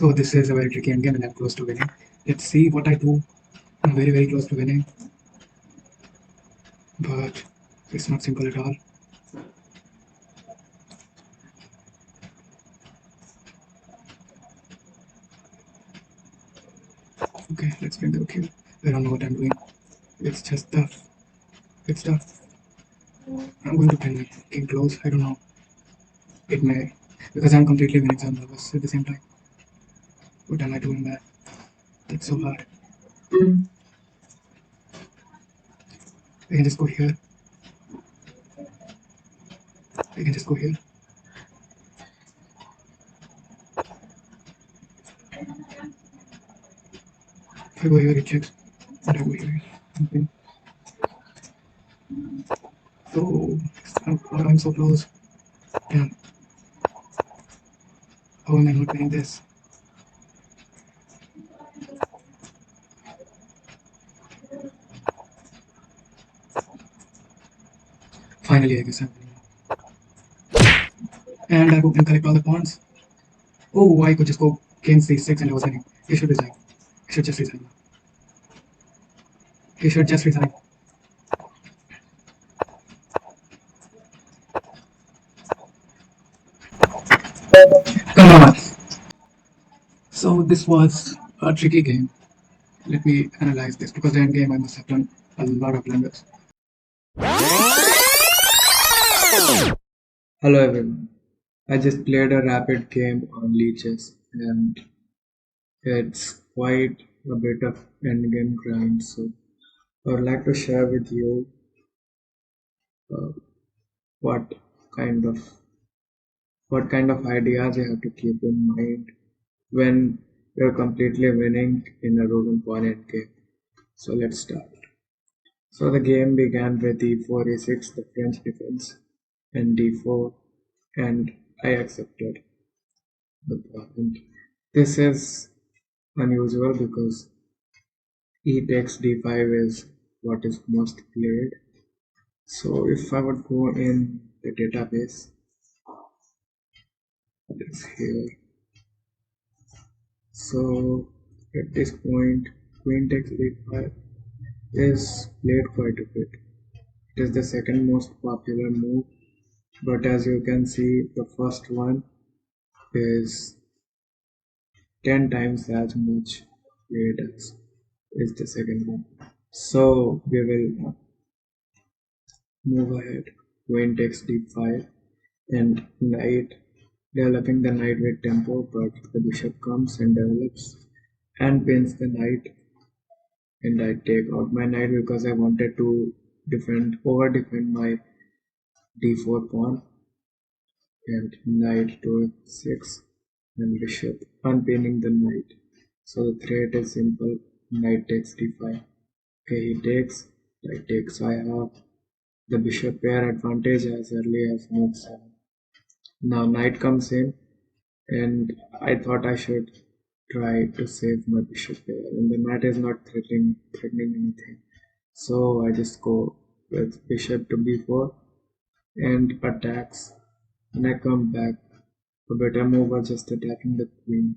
So this is a very tricky endgame and I'm close to winning. Let's see what I do. I'm very very close to winning, but it's not simple at all. Okay, let's bring the kill. I don't know what I'm doing. It's just tough. It's tough. I'm going to pen my king close. I don't know. It may, because I'm completely winning, so I'm nervous at the same time. What am I doing, man? That's so hard. I can just go here. I can just go here. If I go here, it checks. And I go here. Okay. So I'm so close. Damn. How am I not winning this? Finally, I guess I'm winning. And I go and collect all the pawns. Oh, I could just go king c6 and I was winning. He should resign. He should just resign now. He should just resign. Come on. So this was a tricky game. Let me analyze this because the end game I must have done a lot of blunders. Hello everyone. I just played a rapid game on leeches and it's quite a bit of endgame grind. So I would like to share with you uh, what kind of what kind of ideas you have to keep in mind when you're completely winning in a rook and pawn endgame. So let's start. So the game began with e4, e6, the French defense, and d4, and I accepted the point. This is unusual because e takes d5 is what is most played. So if I would go in the database, it's here. So at this point, queen takes d5 is played quite a bit. It is the second most popular move, but as you can see, the first one is 10 times as much played as is the second one. So we will move ahead. Queen takes d5 and knight, developing the knight with tempo, but the bishop comes and develops and pins the knight, and I take out my knight because I wanted to over defend my d4 pawn, and knight to f6 and bishop unpinning the knight. So the threat is simple, knight takes d5. Okay, he takes, knight takes, so I have the bishop pair advantage as early as move 7. Now knight comes in and I thought I should try to save my bishop pair, and the knight is not threatening anything. So I just go with bishop to b4 and attacks, and I come back. A better move was just attacking the queen.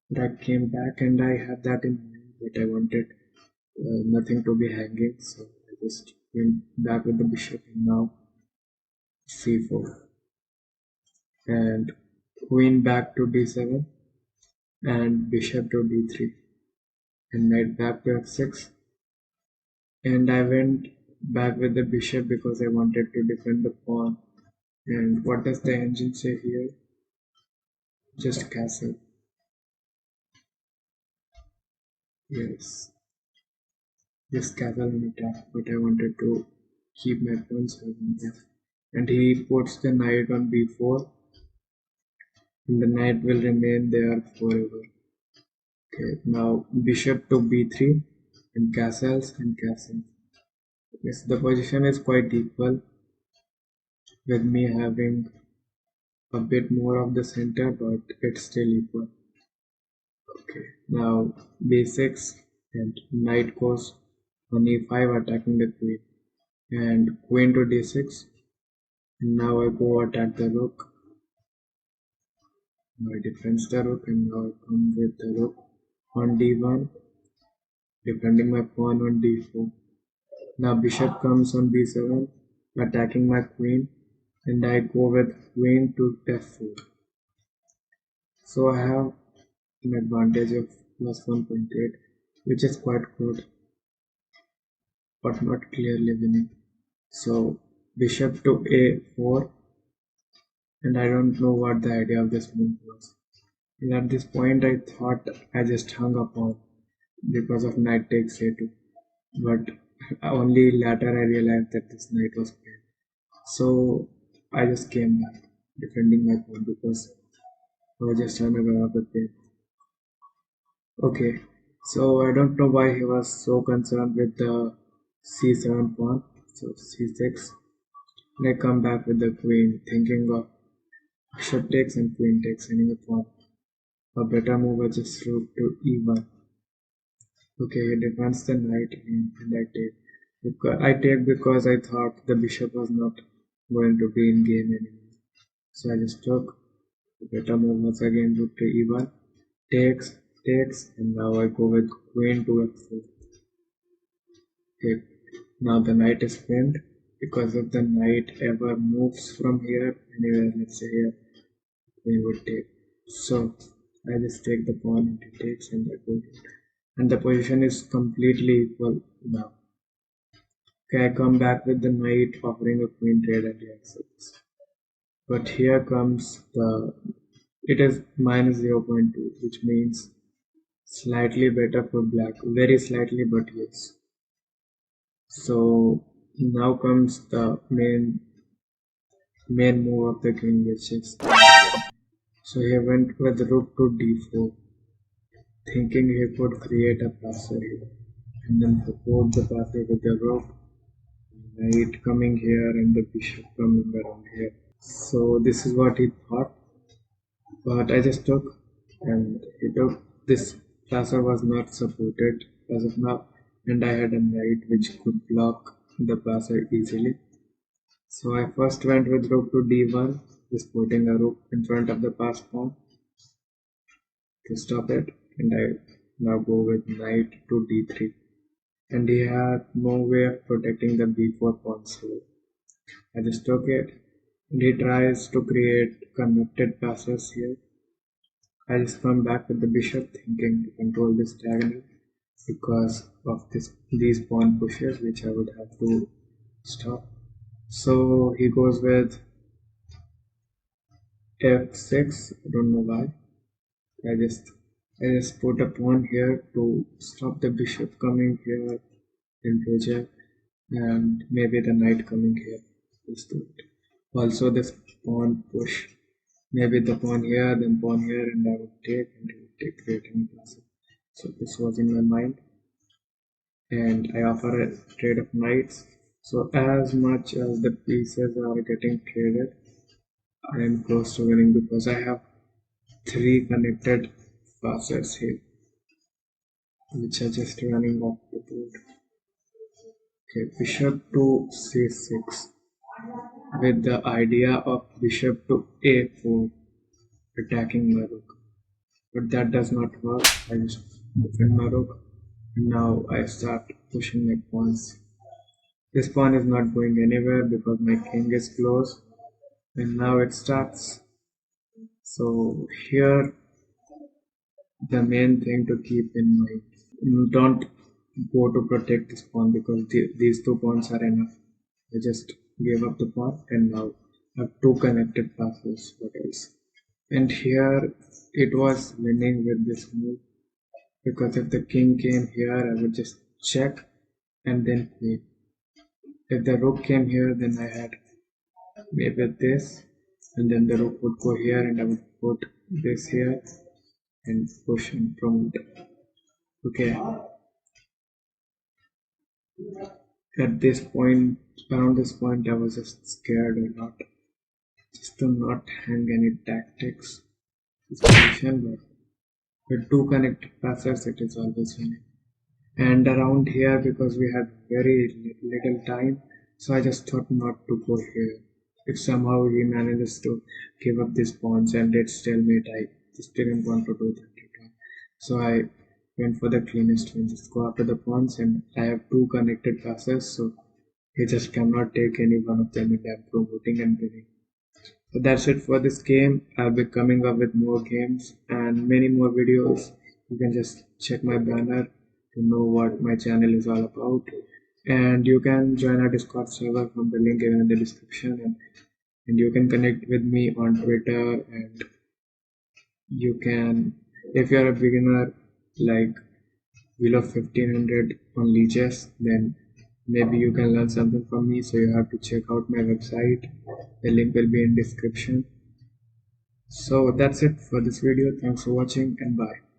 But I came back and I had that in mind that I wanted nothing to be hanging, so I just went back with the bishop and now c4 and queen back to d7 and bishop to d3 and knight back to f6, and I went back with the bishop because I wanted to defend the pawn. And what does the engine say here? Just castle. Yes, just castle and attack, but I wanted to keep my pawn so I can guess. And he puts the knight on b4 and the knight will remain there forever. Okay, now bishop to b3 and castles and castles. Yes, the position is quite equal with me having a bit more of the center, but it's still equal. Okay, now b6 and knight goes on e5 attacking the queen and queen to d6, and now I go attack the rook Now I defend the rook and now I come with the rook on d1, defending my pawn on d4. Now bishop comes on b7, attacking my queen, and I go with queen to f4. So I have an advantage of plus 1.8, which is quite good, but not clearly winning. So bishop to a4, and I don't know what the idea of this move was. And at this point I thought I just hung up on because of knight takes a2, but only later I realized that this knight was played. So I just came back, defending my pawn because I was just unaware of the play. Okay, so I don't know why he was so concerned with the c7 pawn, so c6. And I come back with the queen, thinking of bishop takes and queen takes, winning the pawn. A better move was just rook to e1. Okay, he defends the knight and I take. I take because I thought the bishop was not going to be in game anymore. So I just took. The better move was again rook to e1. Takes, takes, and now I go with queen to f4. Okay, now the knight is pinned because if the knight ever moves from here, anywhere, let's say here, queen would take. So I just take the pawn and he takes and I go. And the position is completely equal now. Okay, I come back with the knight offering a queen trade at the x6. But here comes it is minus 0.2, which means slightly better for black, very slightly, but yes. So now comes the main move of the king, which is so he went with rook to d4, thinking he could create a passer here, and then support the passer with the rook, knight coming here, and the bishop coming around here. So this is what he thought, but I just took, and he took. This passer was not supported as of now, and I had a knight which could block the passer easily. So I first went with rook to d1, just putting a rook in front of the passed pawn to stop it, and I now go with knight to d3. And he had no way of protecting the b4 pawn, so I just took it. And he tries to create connected passes here. I just come back with the bishop, thinking to control this diagonal because of these pawn pushes, which I would have to stop. So he goes with f6. I don't know why. I just put a pawn here to stop the bishop coming here into check, and maybe the knight coming here. Just do it. Also this pawn push. Maybe the pawn here, then pawn here, and I would take, and he would take, creating a passive. So this was in my mind, and I offer a trade of knights. So as much as the pieces are getting traded, I am close to winning because I have three connected passes here, which are just running off the board. Okay, bishop to c6 with the idea of bishop to a4 attacking my rook. But that does not work. I just defend my rook and now I start pushing my pawns. This pawn is not going anywhere because my king is close, and now it starts. So here the main thing to keep in mind, don't go to protect this pawn because these two pawns are enough. I just gave up the pawn and now have two connected passes. What else? And here it was winning with this move because if the king came here, I would just check and then queen. If the rook came here, then I had maybe this, and then the rook would go here, and I would put this here and push and promote. Okay, at this point, around this point, I was just scared a lot, just to not hang any tactics. This position, but with two connected passes, it is always winning. And around here, because we had very little time, so I just thought not to go here. If somehow he manages to give up these pawns and it's stalemate, I just didn't want to do that at all. So I went for the cleanest one, just go after the pawns, and I have two connected passes, so he just cannot take any one of them, and I'm promoting and winning. So that's it for this game. I'll be coming up with more games and many more videos. You can just check my banner to know what my channel is all about. And you can join our Discord server from the link given in the description. And you can connect with me on Twitter. And you can, if you're a beginner like below 1500 on leeches, then maybe you can learn something from me. So you have to check out my website. The link will be in description. So that's it for this video. Thanks for watching and bye.